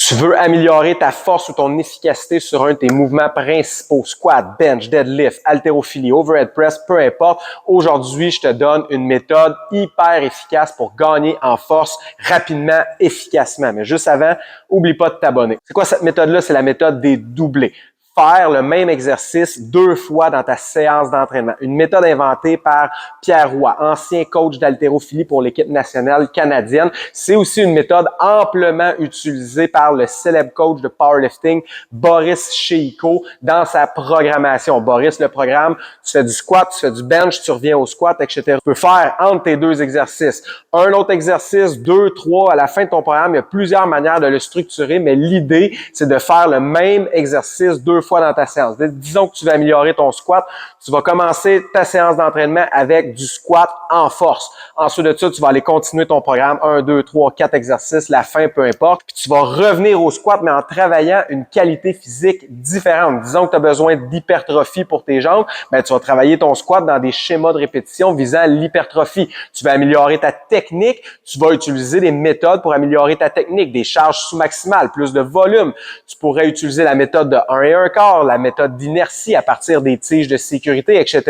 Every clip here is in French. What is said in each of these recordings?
Tu veux améliorer ta force ou ton efficacité sur un de tes mouvements principaux, squat, bench, deadlift, haltérophilie, overhead press, peu importe. Aujourd'hui, je te donne une méthode hyper efficace pour gagner en force rapidement, efficacement. Mais juste avant, oublie pas de t'abonner. C'est quoi cette méthode-là? C'est la méthode des doublés. Faire le même exercice 2 fois dans ta séance d'entraînement. Une méthode inventée par Pierre Roy, ancien coach d'haltérophilie pour l'équipe nationale canadienne. C'est aussi une méthode amplement utilisée par le célèbre coach de powerlifting Boris Cheiko dans sa programmation. Boris, le programme, tu fais du squat, tu fais du bench, tu reviens au squat, etc. Tu peux faire entre tes 2 exercices. Un autre exercice, 2, 3, à la fin de ton programme, il y a plusieurs manières de le structurer, mais l'idée, c'est de faire le même exercice 2 fois dans ta séance. Disons que tu veux améliorer ton squat, tu vas commencer ta séance d'entraînement avec du squat en force. Ensuite de ça, tu vas aller continuer ton programme, 1, 2, 3, 4 exercices, la fin, peu importe. Puis tu vas revenir au squat, mais en travaillant une qualité physique différente. Disons que tu as besoin d'hypertrophie pour tes jambes, ben tu vas travailler ton squat dans des schémas de répétition visant l'hypertrophie. Tu vas améliorer ta technique, tu vas utiliser des méthodes pour améliorer ta technique, des charges sous-maximales, plus de volume. Tu pourrais utiliser la méthode de 1 et 1 quart, la méthode d'inertie à partir des tiges de sécurité, etc.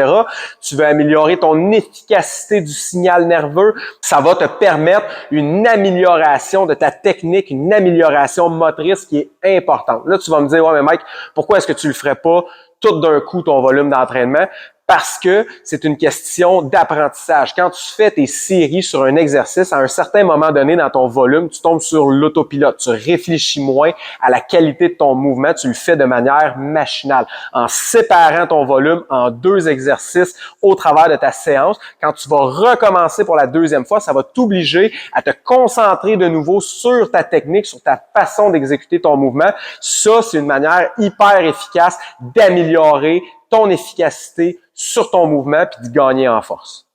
Tu veux améliorer ton efficacité du signal nerveux. Ça va te permettre une amélioration de ta technique, une amélioration motrice qui est importante. Là, tu vas me dire, ouais, mais Mike, pourquoi est-ce que tu le ferais pas tout d'un coup ton volume d'entraînement? Parce que c'est une question d'apprentissage. Quand tu fais tes séries sur un exercice, à un certain moment donné dans ton volume, tu tombes sur l'autopilote. Tu réfléchis moins à la qualité de ton mouvement. Tu le fais de manière machinale. En séparant ton volume en 2 exercices au travers de ta séance, quand tu vas recommencer pour la 2e fois, ça va t'obliger à te concentrer de nouveau sur ta technique, sur ta façon d'exécuter ton mouvement. Ça, c'est une manière hyper efficace d'améliorer ton efficacité sur ton mouvement puis de gagner en force.